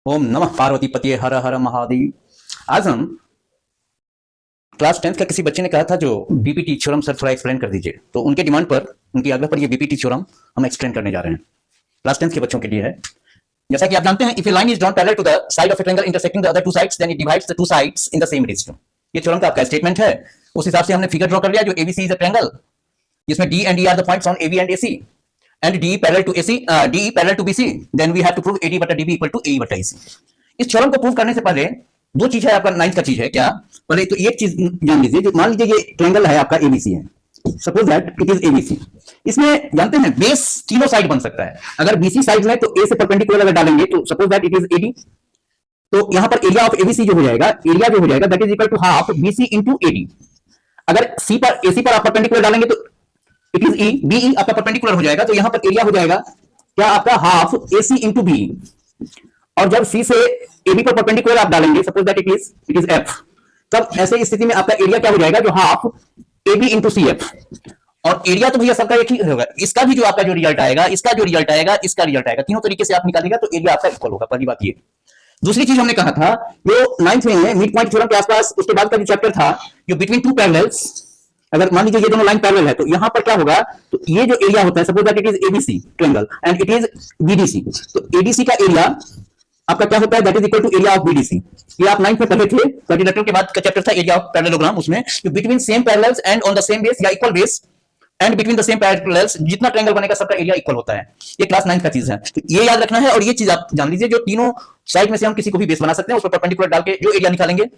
ओम नमः पार्वती पतिये हर हर महादेव। आज हम क्लास 10th का किसी बच्चे ने कहा था जो बीपीटी थ्योरम सर थोड़ा एक्सप्लेन कर दीजिए, तो उनके डिमांड पर, उनकी आग्रह पर ये बीपीटी थ्योरम हम एक्सप्लेन करने जा रहे हैं। क्लास 10th के बच्चों के लिए है। जैसा कि आप जानते हैं, if a line is drawn parallel to the side of a triangle intersecting the other two sides then it divides the two sides in the same ratio. ये थ्योरम का आपका स्टेटमेंट है। उस हिसाब से हमने फिगर ड्रॉ कर लिया जो एबीसी इज अ ट्रायंगल जिसमें D and E are the points on AB and AC and DE parallel to AC, DE parallel to BC, then we have to prove AD बटा DB equal to AE बटा AC। इस theorem को prove करने से पहले दो चीज है आपका, नाइन्थ का चीज है क्या। पहले तो एक चीज जान लीजिए, जो मान लीजिए ये ट्रायंगल है आपका एबीसी है, suppose that it is ABC. इसमें जानते हैं बेस तीनों साइड बन सकता है। अगर बीसी साइड में तो ए से परपेंडिकुलर अगर डालेंगे तो suppose that it is AD, तो यहां पर एरिया ऑफ एबीसी जो हो जाएगा, एरिया जो हो जाएगा that is equal to half BC into AD. अगर सी पर एसी पर आप परपेंडिकुलर डालेंगे तो इट इज ई, बीई आपका परपेंडिकुलर हो जाएगा, तो यहां पर एरिया हो जाएगा क्या आपका हाफ एसी इंटू बी। और जब सी से एबी पर परपेंडिकुलर आप डालेंगे, suppose that it is F, तब ऐसे स्थिति में आपका एरिया क्या हो जाएगा, जो half AB into C F. और एरिया तो भैया सबका एक ही होगा, इसका भी जो आपका जो रिजल्ट आएगा, इसका जो रिजल्ट आएगा, इसका रिजल्ट आएगा, तीनों तरीके से आप निकालेगा तो एरिया आपका इक्वल होगा। पहली बात ये। दूसरी चीज हमने कहा था जो नाइन्थ में है मिड पॉइंट थ्योरम के आसपास, उसके बाद का जो चैप्टर था जो बिटवीन टू पैरेलल्स, अगर मान लीजिए ये दोनों लाइन पैरेलल है तो यहां पर क्या होगा, तो ये जो एरिया होता है, suppose that it is ABC triangle and it is BDC, तो एडीसी का एरिया आपका क्या होता है, that is equal to area of BDC. ये आप 9th में पढ़े थे, क्वाड्रिलेटरल के बाद का चैप्टर था एरिया ऑफ पैरेललोग्राम। उसमें जो between same parallels and on the same base या equal base and between the same parallels जितना ट्रायंगल बनेगा सबका एरिया इक्वल होता है। ये क्लास 9th का चीज है, तो ये याद रखना है। और ये चीज आप जान लीजिए, जो तीनों साइड में से हम किसी को भी बेस बना सकते हैं, उस पर परपेंडिकुलर डाल के जो एरिया निकालेंगे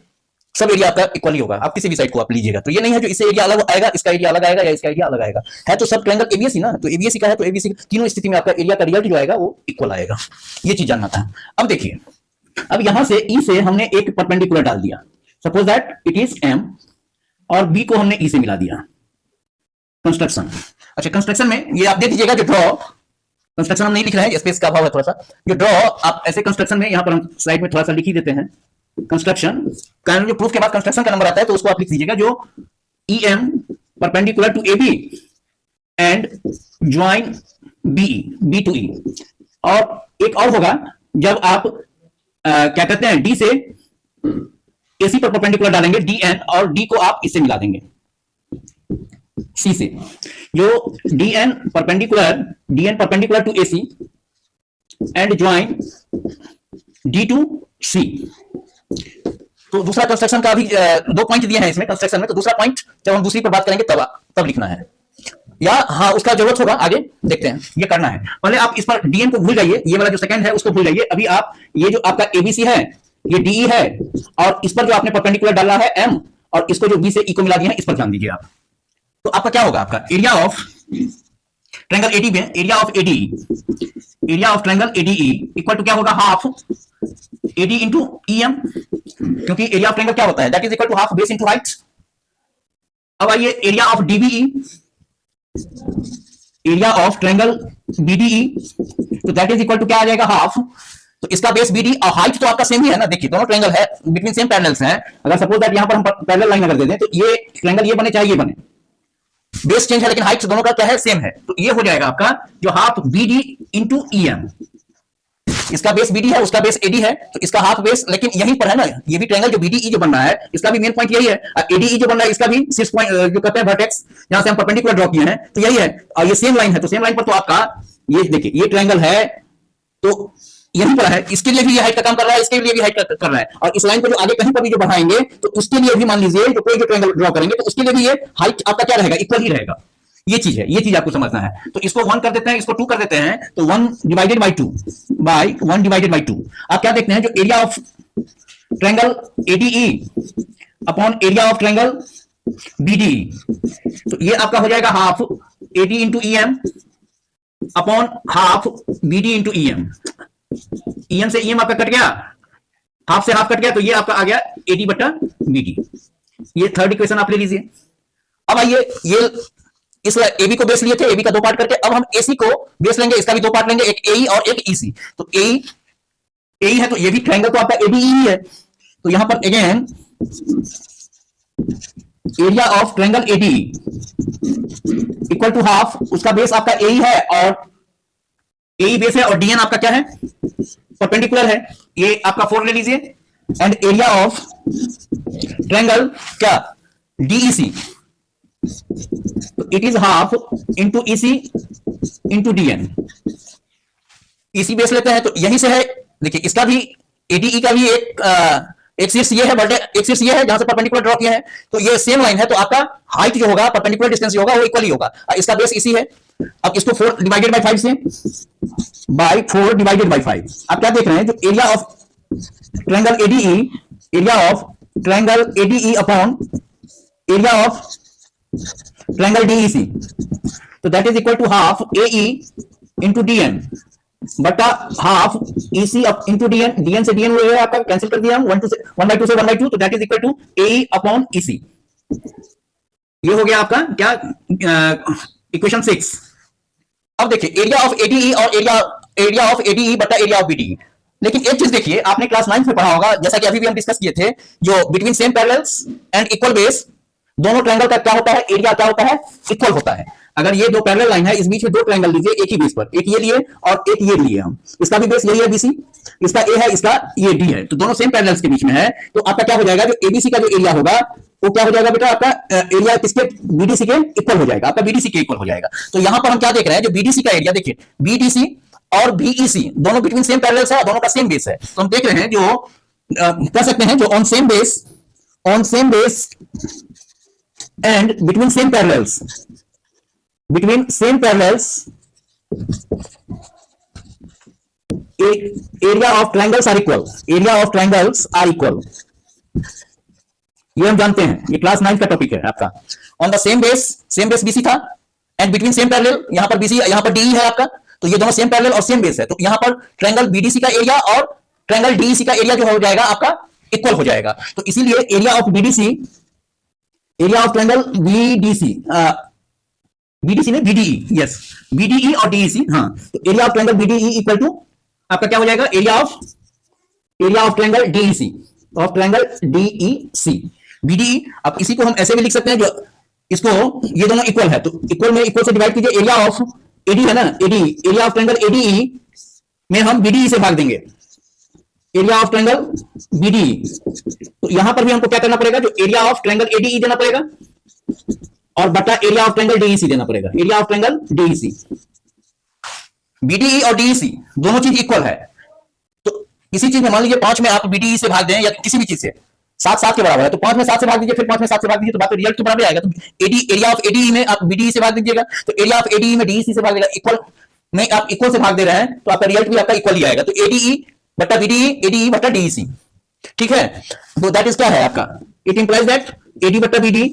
सब एरिया आपका इक्वल ही होगा। आप किसी भी साइड को आप लीजिएगा, तो ये नहीं है जो इससे एरिया अलग आएगा, इसका एरिया अलग आएगा या इसका एरिया अलग आएगा। है तो सब ट्रायंगल एबीसी ना, तो एबीसी का है तो एबीसी तीनों स्थिति में आपका एरिया का रिजल्ट जो आएगा वो इक्वल आएगा। ये चीज जानना था। अब देखिए, अब यहां से ई से हमने एक परपेंडिकुलर डाल दिया, suppose that it is M, और बी को हमने ई से मिला दिया। कंस्ट्रक्शन, अच्छा कंस्ट्रक्शन में ये आप दे दीजिएगा जो ड्रॉ, कंस्ट्रक्शन हम नहीं लिख रहे हैं, स्पेस का अभाव है थोड़ा सा। जो ड्रॉ आप ऐसे कंस्ट्रक्शन में यहां पर हम साइड में थोड़ा सा लिख ही देते हैं। कंस्ट्रक्शन का जो प्रूफ के बाद कंस्ट्रक्शन का नंबर आता है तो उसको आप लिख दीजिएगा जो E M perpendicular to A B and join B to E. और एक और होगा जब आप क्या कहते हैं डी से एसी पर परपेंडिकुलर डालेंगे डी एन, और डी को आप इससे मिला देंगे सी से, जो D N perpendicular to AC and join D to C. तो दूसरा कंस्ट्रक्शन का भी दो पॉइंट दिए हैं इसमें कंस्ट्रक्शन में, तो दूसरा पॉइंट जब हम दूसरी पर बात करेंगे तब लिखना है, या हाँ उसका जरूरत होगा आगे देखते हैं। ये करना है, पहले आप इस पर डीएन को भूल जाइए, ये वाला जो सेकंड है उसको भूल जाइए। अभी आप ये जो आपका एबीसी है, ये डीई है, और इस पर जो आपने परपेंडिकुलर डाला है एम, और इसको जो बी से ई को मिला दिया है, इस पर ध्यान दीजिए आप। तो आपका क्या होगा, आपका एरिया ऑफ ट्रायंगल एडी में area of triangle ADE equal to क्या होगा, हाफ एडी इंटू ईएम, क्योंकि एरिया ऑफ ट्रायंगल क्या होता है, that is equal to half base into height. अब आइए area of DBE, area of triangle BDE, तो दैट इज इक्वल टू क्या आ जाएगा, हाफ, तो इसका बेस बीडी और हाइट तो आपका सेम ही है ना। देखिए दोनों ट्रायंगल है, बिटवीन सेम पैरेलल्स हैं। अगर सपोज दैट यहां पर हम पैरेलल लाइन अगर दे दें तो ये ट्रायंगल ये बने चाहे ये बने, बेस चेंज है लेकिन हाइट दोनों का क्या है, सेम है। तो ये हो जाएगा आपका जो हाफ बीडी इंटू ईएम। इसका बेस बीडी है, उसका बेस एडी है, तो इसका हाफ बेस लेकिन यहीं पर है ना। ये भी ट्रायंगल जो बीडीई जो बन रहा है, इसका भी मेन पॉइंट यही है। एडीई जो बन रहा है, इसका भी 6 पॉइंट जो कहते हैं वर्टेक्स, जहां से हम परपेंडिकुलर ड्रॉ किए हैं, तो यही है। और ये सेम लाइन है, तो सेम लाइन पर तो आपका ये देखिए ये ट्रायंगल है, तो यहीं पर है। इसके लिए भी ये हाइट का काम कर रहा है, इसके लिए भी हाइट कर रहा है। और इस लाइन को जो आगे कहीं पर भी जो बढ़ाएंगे तो उसके लिए भी मान लीजिए जो कोई जो ट्रायंगल ड्रॉ करेंगे तो उसके लिए भी ये हाइट आपका क्या रहेगा, इक्वल ही रहेगा। ये चीज है, ये चीज आपको समझना है। तो इसको 1 कर देते हैं, इसको 2 कर देते हैं, तो 1 divided by 2 by 1 divided by 2। आप क्या देखते हैं, जो area of triangle ADE upon area of triangle BDE, तो ये आपका हो जाएगा half AD into EM upon half BD into EM. EM से ईएम आपका कट गया, हाफ से हाफ कट गया, तो ये आपका आ गया एडी बटा बीडी। ये थर्ड इक्वेशन आप ले लीजिए। अब आइए ये इस एबी को बेस लिए थे, एबी का 2 पार्ट करके, अब हम एसी को बेस लेंगे, इसका भी 2 पार्ट लेंगे, एक एई और एक ईसी। तो एई है तो ये भी ट्रायंगल तो आपका एडीई ही है, तो यहां पर again area of triangle ADE equal to half, उसका बेस आपका एई है और ए बेस है और डीएन आपका क्या है, परपेंडिकुलर है। ये आपका 4 ले लीजिए, एंड एरिया ऑफ ट्रायंगल क्या, DEC, it is half into EC into DN. EC base लेते हैं तो यहीं से है, देखिए इसका भी एडीई का भी एक शीर्ष ये है, बट एक शीर्ष ये है जहां से परपेंडिकुलर ड्रॉ किया है, तो ये सेम लाइन है, तो आपका हाइट जो होगा, परपेंडिकुलर डिस्टेंस जो होगा वो इक्वल ही होगा। इसका बेस इसी है। अब इसको 4 डिवाइडेड बाय 5 से, बाय 4 डिवाइडेड बाय 5, आप क्या देख रहे हैं, जो area of triangle ADE, area of triangle ADE upon area of triangle DEC, तो that is equal to half AE into DN बटा half EC into DN. DN से डीएन हुआ आपका, कैंसिल कर दिया हम, 1 बाई 2 से 1 बाई 2, तो that is equal to A upon EC. ये हो गया आपका क्या, इक्वेशन 6। अब देखिए एरिया ऑफ एडीई और एरिया ऑफ एडीई बटा एरिया ऑफ बीडीई। लेकिन एक चीज देखिए, आपने क्लास 9 में पढ़ा होगा, जैसा कि अभी भी हम डिस्कस किए थे, जो between same parallels and equal base, दोनों ट्रायंगल का क्या होता है, एरिया क्या होता है, इक्वल होता है। अगर ये दो पैरेलल लाइन है, इस बीच में 2 ट्रायंगल लीजिए एक ही बेस पर, एक ये लिए और एक ये लिए हम, इसका भी बेस यही है बीसी, इसका ए है, इसका ये डी है, तो दोनों सेम पैरेलल्स के बीच में है, तो आपका क्या हो जाएगा, जो एबीसी का जो एरिया होगा वो क्या हो जाएगा बेटा, आपका एरिया किसके, बीडीसी के इक्वल हो जाएगा, आपका बीडीसी के इक्वल हो जाएगा। तो यहां पर हम क्या देख रहे हैं, जो बीडीसी का एरिया देखिए, बीडीसी और बीईसी दोनों बिटवीन सेम पैरेलल्स है, दोनों का सेम बेस है, तो हम देख रहे हैं जो कह सकते हैं, जो on same base and between same parallels area of triangles are equal, ये हम जानते हैं, ये क्लास 9 का टॉपिक है आपका। On the same base BC था, एंड बिटवीन सेम पैरेलल, यहां पर बीसी यहां पर डीई है आपका, तो ये दोनों सेम पैरेलल और सेम बेस है, तो यहां पर ट्रायंगल बीडीसी का एरिया और ट्रायंगल डीईसी का एरिया जो हो जाएगा आपका इक्वल हो जाएगा। तो इसीलिए area of BDC, area of triangle BDC, BDC ने बीडीई, यस, बीडीई और डीईसी, हाँ, तो area of triangle BDE equal to आपका क्या हो जाएगा, area of triangle DEC, BDE. अब इसी को हम ऐसे भी लिख सकते हैं, जो इसको, ये दोनों इक्वल है, तो इक्वल में इक्वल से डिवाइड कीजिए, एरिया ऑफ एडी है ना, AD, area of triangle ADE में हम बीडीई से भाग देंगे, एरिया ऑफ ट्रायंगल बीडीई, तो यहां पर भी हमको क्या करना पड़ेगा, जो एरिया ऑफ ट्रायंगल एडीई देना पड़ेगा और बटा एरिया ऑफ ट्रायंगल डीईसी देना पड़ेगा, area of triangle DEC. BDE और डीईसी दोनों चीज इक्वल है, तो किसी चीज में मान लीजिए 5 में आप बीडीई से भाग दें, या किसी भी चीज से 7 के बराबर है, तो 5 में 7 से भाग दीजिए, फिर 5 में 7 से भाग दीजिए, तो बात रिजल्ट के बराबर आएगा। तो एरिया ऑफ एडीई में आप बीडीई से भाग दीजिएगा, तो एरिया ऑफ एडीई में डीईसी से भाग देगा, इक्वल में आप इक्वल से भाग दे रहे हैं, तो आपका रिजल्ट भी आपका इक्वल ही आएगा। तो एडीई बटा बीडीई, एडीई बटा डीईसी, ठीक है। तो दैट इज क्या है आपका, इट इंप्लाइज दैट एडी बटा बीडी,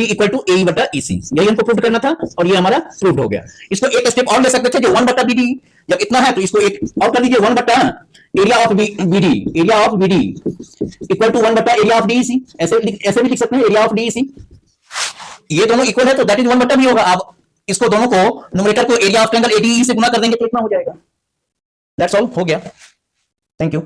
इक्वल टू एई बटा ईसी, यही हमको प्रूव करना था, और ये हमारा प्रूव हो गया। इसको एक स्टेप और ले सकते थे, जो 1 बटा बीडी, जब इतना है तो इसको एक और कर दीजिए, 1 बटा area of BD, equal to 1 बटा एरिया ऑफ डीईसी, ऐसे भी लिख सकते हैं, एरिया ऑफ डीईसी। ये दोनों इक्वल है, तो दैट इज 1 बटा भी होगा। आप इसको दोनों को, न्यूमरेटर को एरिया ऑफ ट्रायंगल एडीई से गुना कर देंगे, तो इतना हो जाएगा। दैट्स ऑल, हो गया। Thank you.